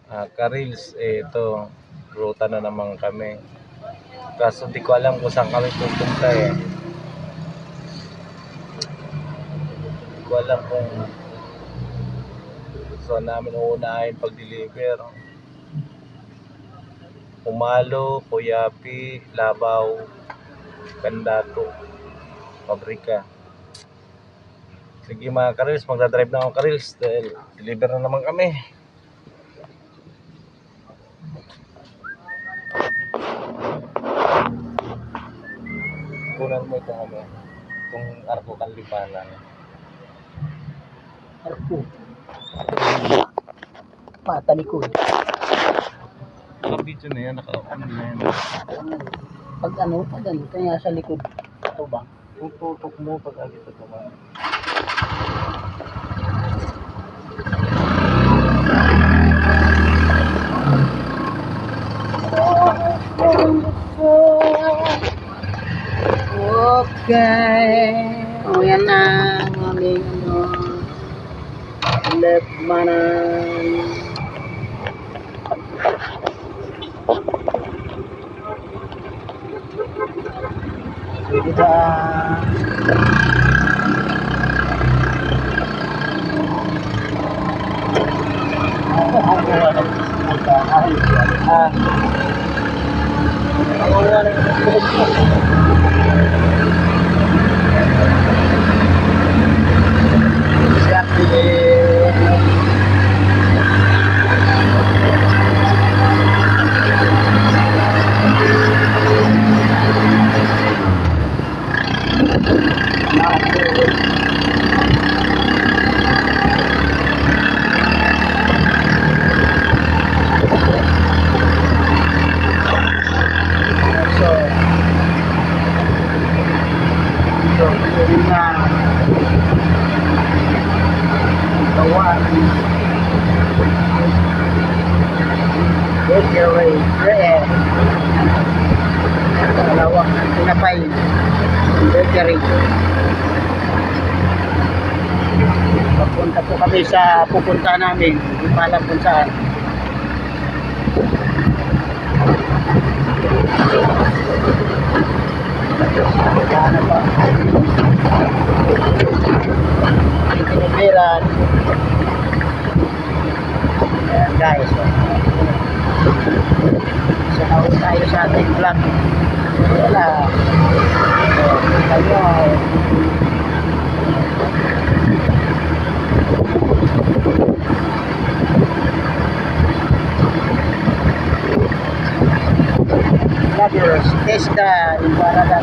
Ka-reels, ito, ruta na naman kami. Kaso di ko alam kung saan kami pupunta eh. Di ko alam kung saan namin uunahin pag-deliver. Umalo, Coyapi, Labaw, Candato, Pabrika. Sige mga ka-reels, magdadrive na ako ka-reels dahil deliver na naman kami. Kunan mo itong itong Arco Kanlipanan. Arko. Mata likod. Naka-video na yan, naka-on na yan. Pag kaya sa likod. Ito ba? Tututok mo pag agit ito man. Okay. O yan na. Aming left manan. Pwede ba? Dalawang tinapay bakery. Papunta po kami sa pupunta namin, hindi pa alam kung saan. Sana pa Pinipiran. Ayan guys, sinaw tayo sa ating vlog. Wala tayo vloggers testa Ibarra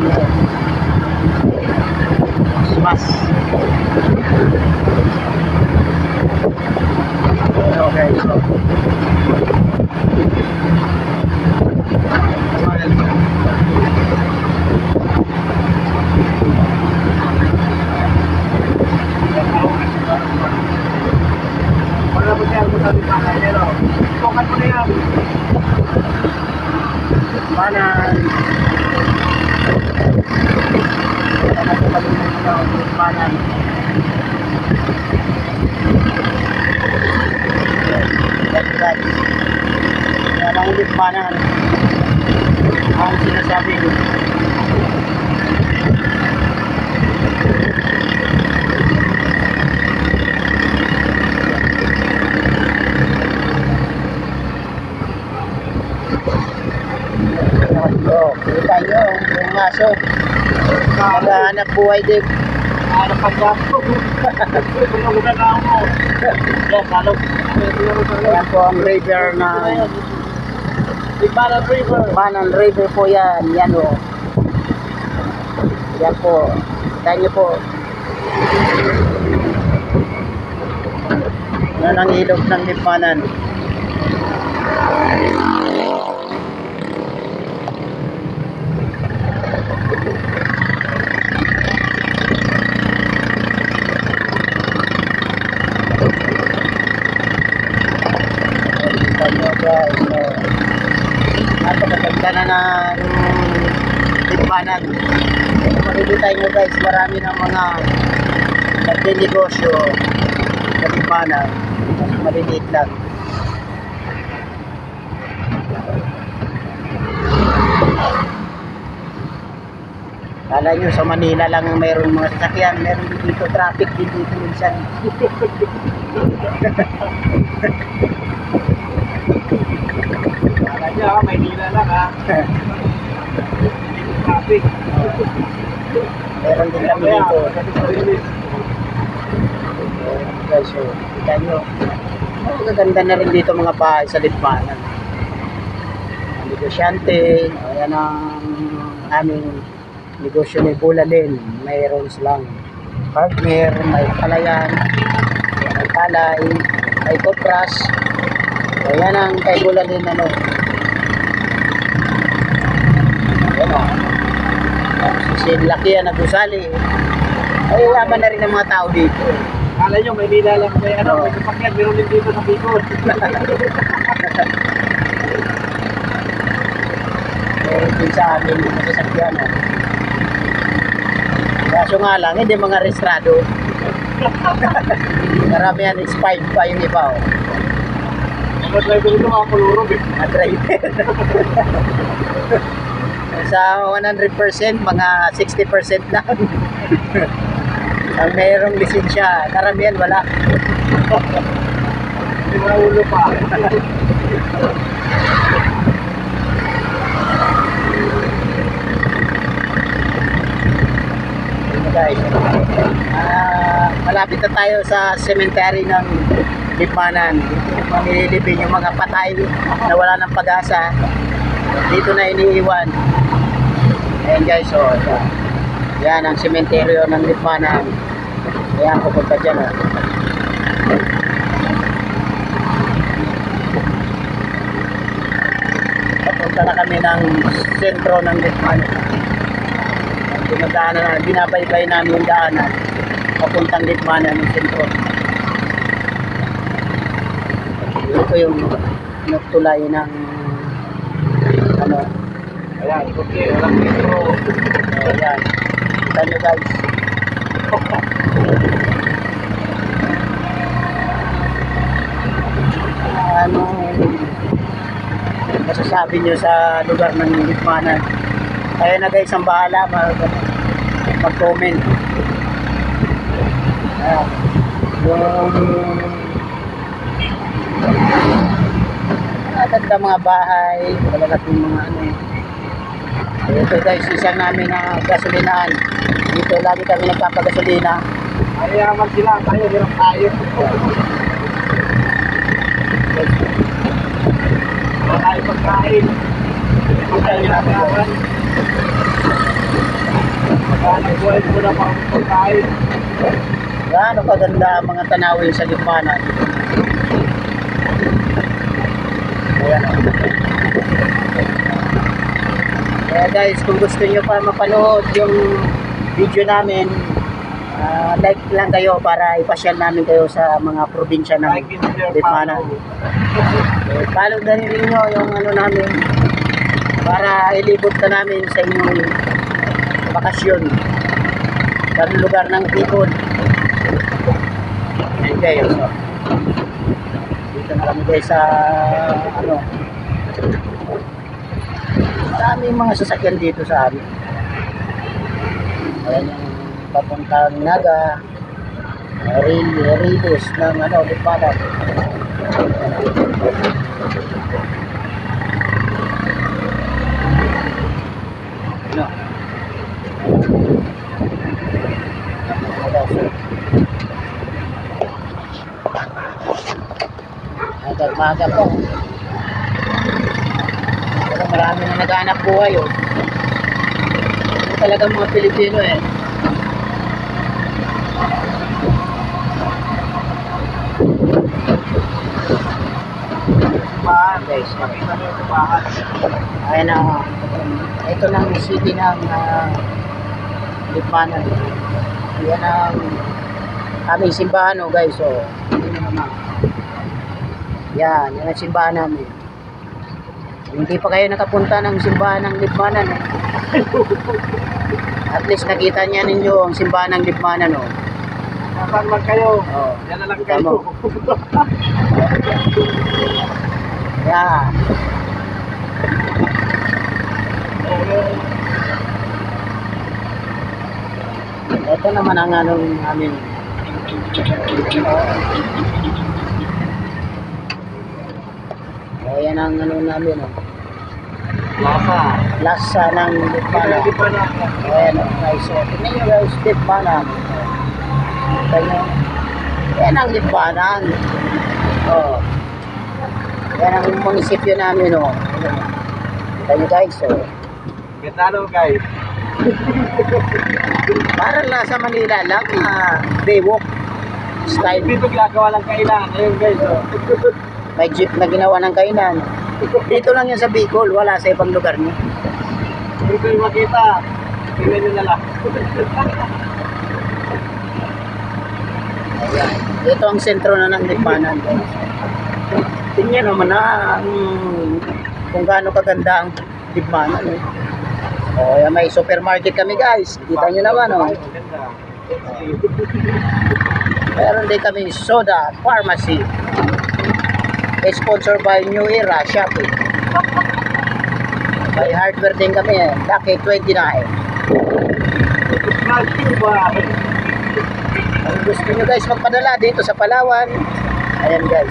smash. Okay, so panan ang panan ang sinasabi ko. Kita nyo yung aso naghahanap buhay din. Yan po ang river na Banan River po yan. Yan o. Yan po. Kita nyo po. Yan ang ilog ng Lipanan. At maganda na Lipanan. Makikita nyo guys, marami ng mga nagtinegosyo sa Lipanan. Maliliit lang. Kala nyo sa Manila lang ang mayroong mga sasakyan, meron din dito traffic din dito minsan. Kala niya, Maynila lang ha. Traffic. Meron din kami dito. Guys, so, kita nyo. Magaganda na rin dito mga bahay sa Lipanan. Ang negosyante, ayan ang aming negosyo ni Bulalin. Mayroon silang partner, may palayan, may palay, may kopras. Ayan ang kay Bulalin ano. Ayan o. Si Laki yan nagusali. Ay, yaman na rin ng mga tao dito. Kala nyo, Maynila lang may may kapakyan. Meron din dito sa Bicol. Meron din sa amin yung sasakyan. Kaso nga lang, hindi mga restrado. Karamihan is 5 pa yung iba. Mga driver dito, mga kulurog eh. Mga driver. Sa 100%, mga 60% lang. Ang mayroong lisensya, karamihan wala. Hindi mga ulo pa. Guys, malapit na tayo sa cemetery ng Lipanan. Manililibin yung mga patay na wala ng pag-asa. Dito na iniiwan. Ayan guys, so yan ang cemetery ng Lipanan. Ayan, pupunta dyan. Papunta na kami ng sentro ng Lipanan. Dumadaanan na, binabaybay namin yung daanan papuntang Lipanan ng sentro. Ito yung tulay ng ano. Ayan, okay, walang dito. Ayan, kita nyo guys. Ano masasabi nyo sa lugar ng Lipanan? Kaya na guys, ang bahala mag-comment. Ayan. Yung ganda mga bahay, malalaking mga ano. Ito guys, isang namin na gasolinahan. Dito lagi kami nagpapagasolina. Ayaman sila, tayo, hirap tayo. Wala tayo pagkain. Pagkain ginagawan. Maghanap buhay mo na pang pagkain. Gaano kaganda ang mga tanawin sa Lipanan. Ayan. Kaya guys, kung gusto nyo pa mapanood yung video namin, like lang kayo para ipasyal namin kayo sa mga probinsya ng Like and share, Lipanan. Follow na rin nyo yung ano namin para ilibot ka namin sa inyong bakasyon sa lugar ng Bicol. Ayan guys, so, dito na kami guys sa ano, daming mga sasakyan dito sa amin. Ayan yung papuntang Naga, Rilos ng ano, Lipanan. Ano? Agad-maga po. Pero marami na naghanap buhay oh. Ito talagang mga Pilipino eh. Bahan, Guys, makita mo yung bahan. ayan na. Ito na ang city ng Lipanan. Yan ang aming simbahan oh guys. So, hindi naman. Yan ang simbahan namin. Hindi pa kayo nakapunta ng simbahan ng Lipanan eh. At least nakita niya ninyo ang simbahan ng Lipanan oh. Nasaan man kayo? Oh, Yan na lang kita kayo. mo. Yan. Ito naman ang ano namin. O, yan ang ano namin. Oh. Lasa. Lasa ng lipana. Hindi pa na. Ayan, guys. So, tingnan nyo guys, lipana. Ganyan. Yan ang lipanan. Oh. Yan ang munisipyo namin, oh. Tingnan nyo guys, oh. Ganda guys. Parang nasa Manila lang, Baywalk style. Dito ginagawa lang kailangan. Ayun guys. Oh. May jeep na ginawa ng kainan. Dito lang yan sa Bicol, wala sa ibang lugar niyo. Dito yung makita. Tingnan nyo na lang. Ayan. Ito ang sentro na ng lipanan. Tingnan naman na kung gaano kaganda ang lipanan. Eh. O, yan, may supermarket kami guys. Kita nyo naman. Oh. Ganda. Meron din kami soda, pharmacy. Sponsored by New Era Shopping. May hardware din kami eh. Lucky 29. Kung gusto nyo guys magpadala dito sa Palawan, ayan guys.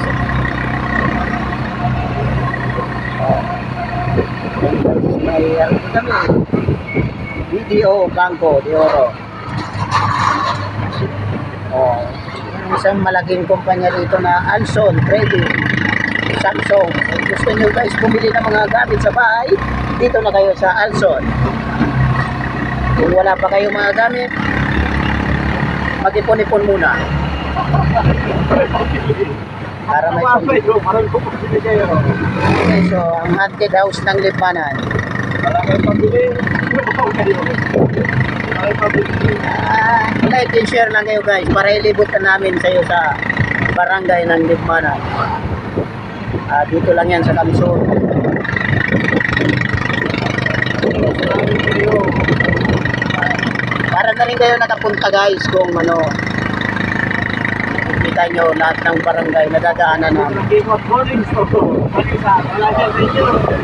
May ano kami. Video Banco de Oro. Oh, isang malaking kumpanya dito na Alson Trading. Samsung. Kung gusto nyo guys bumili ng mga gamit sa bahay, dito na kayo sa Alson. Kung wala pa kayong mga gamit, mag-ipon-ipon muna. Para may Parang pupili kayo. okay, so ang haunted house ng lipanan. Wala kayo pabili. Like and share lang kayo guys para ilibot na namin sa iyo sa barangay ng Lipanan. Dito lang yan sa Kamsur. Para na rin kayo nakapunta guys kung ano, kita nyo lahat ng barangay na dadaanan namin.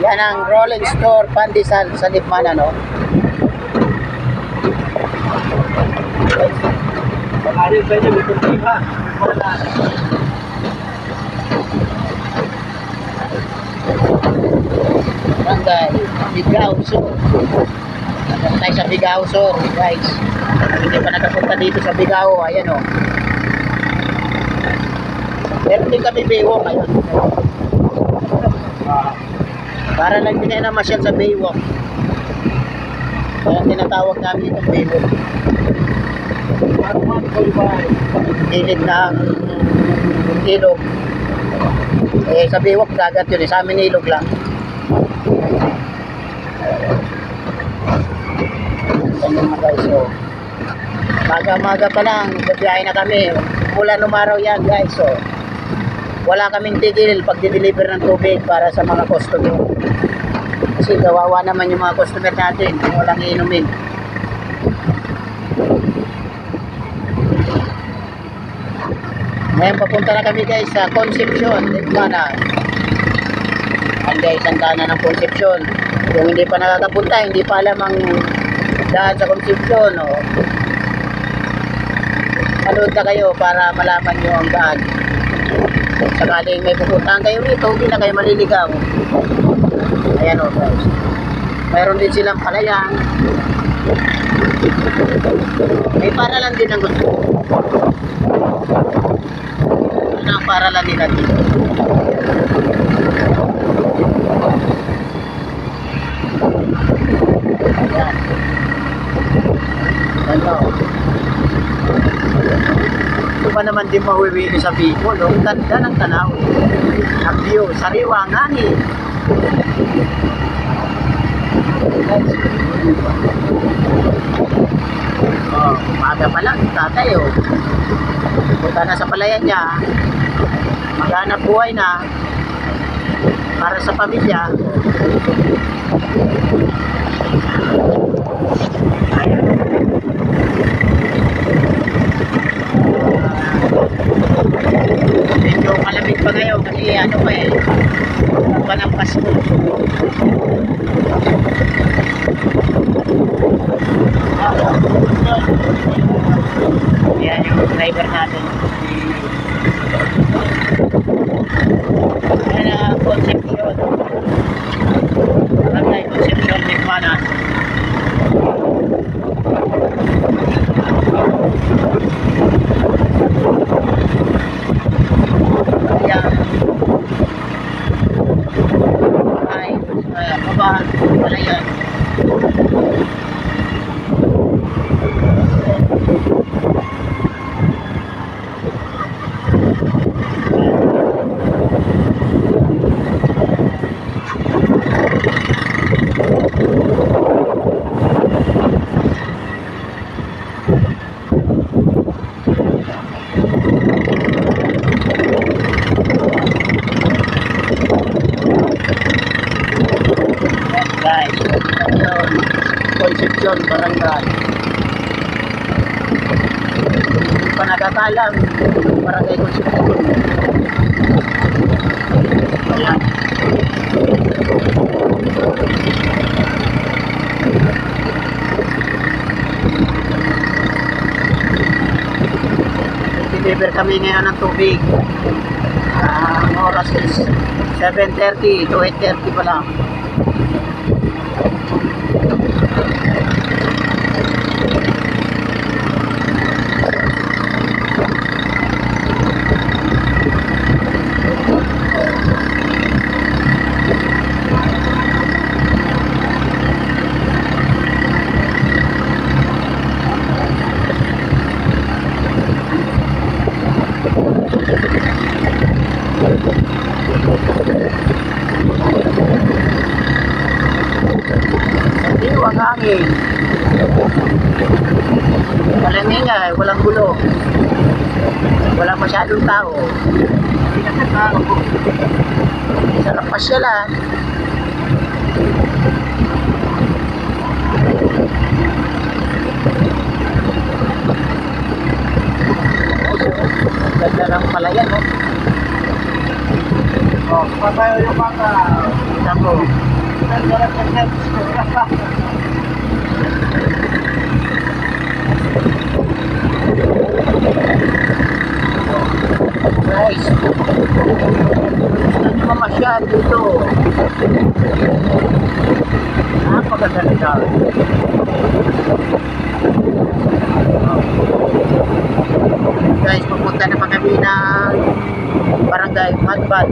Yan ang Rolling Store Pandesal sa Lipanan, no? Pag-arin sa inyo, may kuntiba. Barangay Bigao Sur. Nandun tayo sa Bigao Sur guys. Hindi pa nakapunta dito sa Bigao. Ayan o. Meron din kami Baywalk. Ayun. Para lang din na masyal sa Baywalk. Kaya tinatawag namin itong Baywalk. Gilid ng ilog. Eh sa Baywalk dagat yun. Sa amin ilog lang. Ganyan mga guys, so maga-maga pa lang, babiyahe na kami. Mula numaraw yan guys, so wala kaming tigil pag di-deliver ng tubig para sa mga customer. Kasi kawawa naman yung mga customer natin kung walang iinumin. Ngayon papunta na kami guys sa Concepcion, Lipanan. Ang guys, ang daanan ng Concepcion. Kung hindi pa nakakapunta, hindi pa alam ang daan sa Concepcion, no? Manood na kayo para malaman nyo ang daan. Sakaling may pupuntahan kayo rito, hindi na kayo maliligaw. Ayan o guys. Mayroon din silang palayan. May paralan din ang gusto. Ano ang paralan nila dito? Ayan. Ano? Ito ba naman din mawiwili sa Bicol? Oh? Ang ganda ng tanaw. Ang view, sariwa ang hangin. Oh, umaga pa lang, tatay oh. Punta na sa palayan niya. Maghanap buhay na para sa pamilya. Medyo malamig pa ngayon kasi ano pa eh, pa ng Pasko. Yan yung driver natin. Yan ang Concepcion. Barangay Concepcion, Lipanas. Yan. Ay, kabahan. Wala yan. Guys, Concepcion, Barangay. Hindi pa nagkakalam, Barangay Concepcion. Ayan. Deliver kami ngayon ng tubig. Ang oras is 7:30 to 8:30 pa lang. Ang hangin. Walang ingay, walang gulo. Walang masyadong tao. Sarap pasyalan. Ganda lang pala yan, oh. Oh, patayo yung baka. Kita mo. Guys, gusto nyo mamasyal dito. Napakaganda. Guys, pupunta na pa kami ng Barangay Madbad.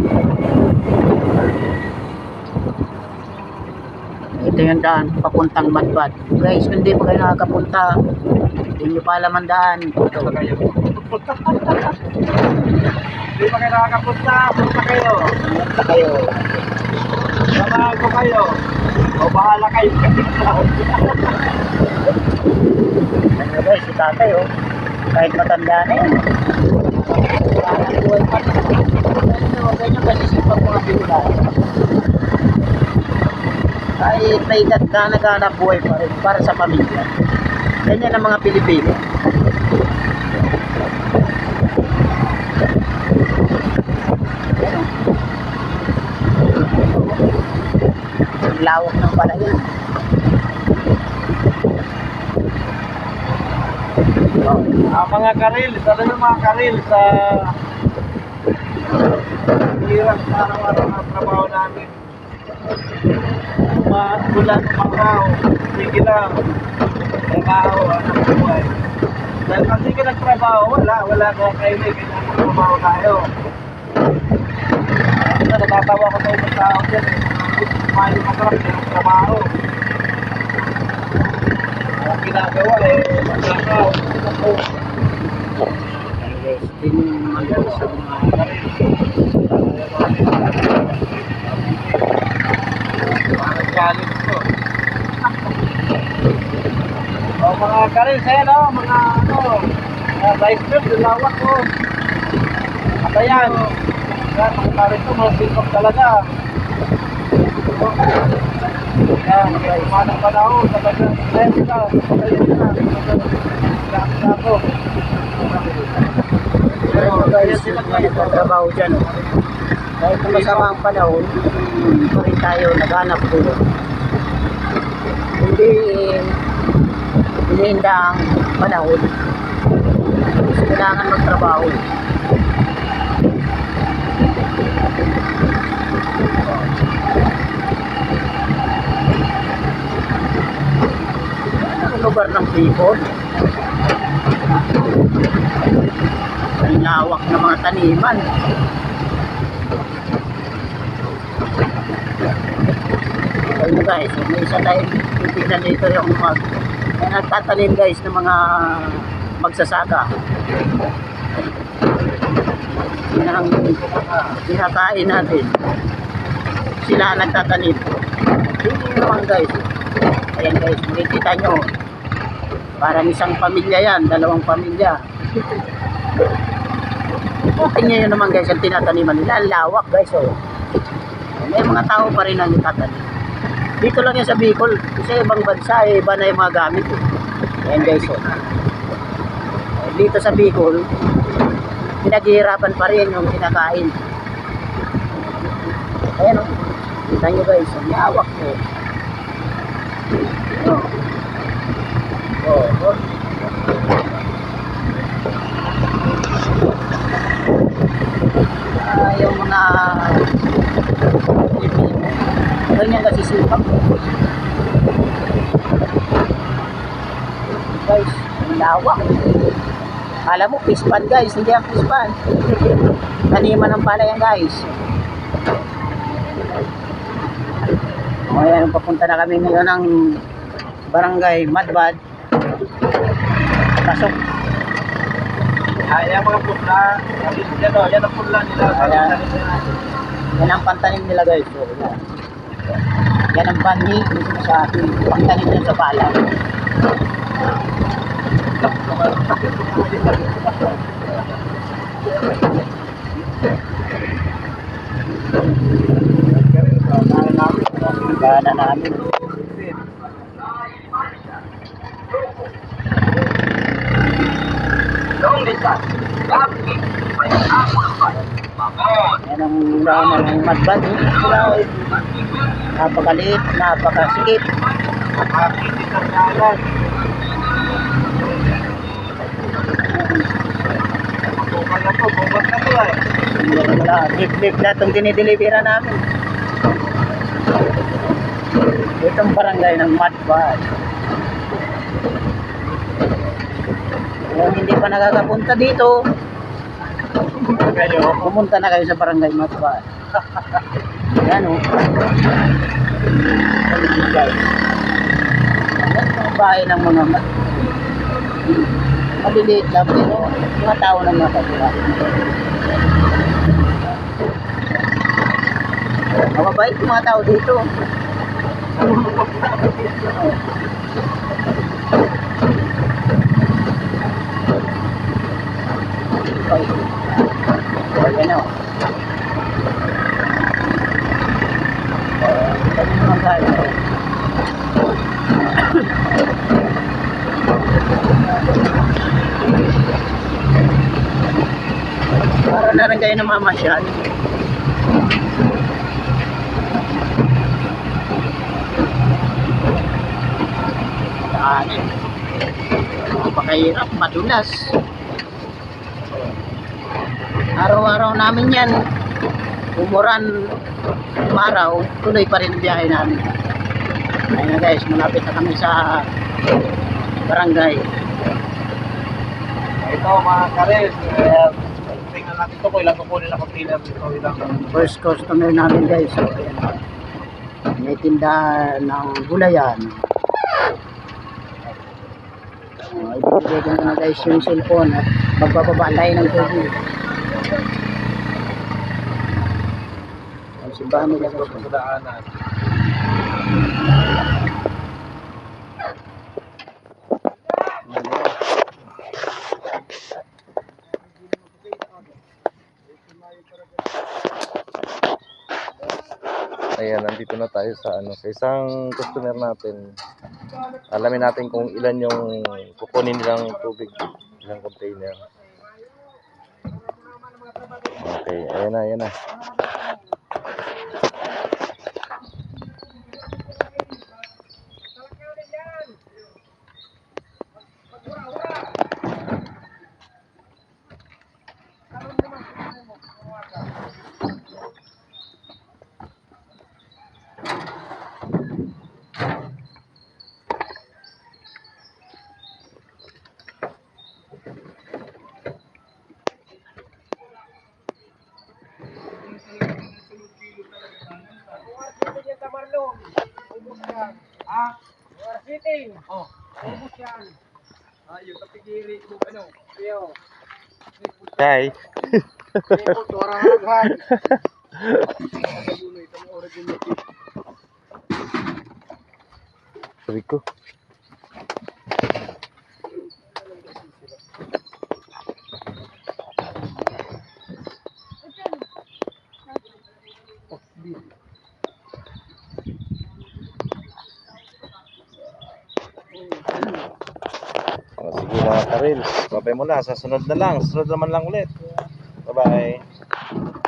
Ito yung daan, papuntang Madbad. Guys, kung hindi pa kayo nakakapunta, hindi nyo pa alam ang daan. Punta kayo. Hindi pa kayo nakakapunta, punta kayo. Punta kayo. Samahan ko kayo. O bahala kayo. Ano guys, si tatay, oh. Kahit matanda na yan. Wala na buhay pa. Ganyan kasi sipag mga bigla. Kahit may edad na naghanap buhay pa rin para sa pamilya. Ganyan ang mga Pilipino. Lawak ng pala yan. Ang mga karil, ano yung mga karil sa hirap sa araw-araw na trabaho namin. Mula tumahaw, sige lang, trabaho, anong buhay. Dahil pag sige nagtrabaho, wala kaya kayo na, kailangan trabaho tayo. Natatawa ko sa ibang tao dyan eh. Kumain yung masarap yung trabaho. Ang ginagawa eh, maglakaw. Guys, din sa mga Parang challenge ko. O mga karil sa'yo no, mga rice field, yung lawak ko. At ayan, mga karil ko, mga silpag talaga. Yan, kaya umanang panahon, talagang ready na, ako. pero guys, nagtatrabaho dyan. Kahit na masama ang panahon, pa rin tayo naghanap doon. Hindi hinihinda ang panahon. Kasi kailangan magtrabaho. Ang lugar ng Bicol, ang lawak ng mga taniman. Ayun guys, may isa tayong titignan dito yung nagtatanim guys ng mga magsasaka. Yan ang kinakain natin. Sila nagtatanim. Hindi naman guys. Ayan guys, makikita nyo. Parang isang pamilya yan, dalawang pamilya. Tingnan nyo naman guys, ang tinataniman nila. Ang lawak guys, oh. May mga tao pa rin ang nagtatanim. Dito lang yan sa Bicol. Sa ibang bansa, iba na yung mga gamit. Ayan guys, oh. Dito sa Bicol, pinaghihirapan pa rin yung kinakain. Ayan, oh. Kita nyo guys, ang lawak, oh. Oh. Yung mga ganyan kasi sipag guys, lawak. Alam mo, pispan guys, hindi ang pispan. Taniman ng palay yan guys. O yan, papunta na kami ngayon ng barangay Madbad. Pasok. Ayan mga pula. Yan ang pula nila. Yan ang pantanim nila guys. So, yan ang bani dito sa ating pantanim yan sa palay. Gana namin. Yan ang dama ng Madbad. Napakaliit, napakasikip. Lip-lip na itong dinideliveran namin. Itong barangay ng Madbad. Kung hindi pa nakakapunta dito, pumunta na kayo sa barangay Madbad. Yan o. Guys. Yan ang bahay ng mga maliliit lang pero mga tao na nakatira. Mababait yung mga tao dito. Ayan o. Ayan naman tayo. Para na rin kayo namamasyal. Napakahirap, madulas. Araw-araw namin yan. Umuran, umaraw, tuloy pa rin ang biyahe namin. Ayun na guys, malapit na kami sa barangay. Ito mga kares, tingnan natin ito kung ilang kukunin na container dito. First customer namin guys. So, ayan. May tinda ng gulayan. Ibigay ko na guys yung cellphone at magbababa tayo ng tubig. Ang simbahan nila guys. Sa daanan. Ayan, nandito na tayo sa sa isang customer natin. Alamin natin kung ilan yung kukunin nilang tubig, ilang container. Okay, ayan na, ayan na. Ha? Sitting. Oh. Ubus yan. Yung kapigiri mo, ano? Iyo. Hi. Ipot, warang haghan. Sabi ko. Oh, sige mga karil. Babay mo na. Sa sunod na lang. Sa sunod naman lang ulit. Bye-bye.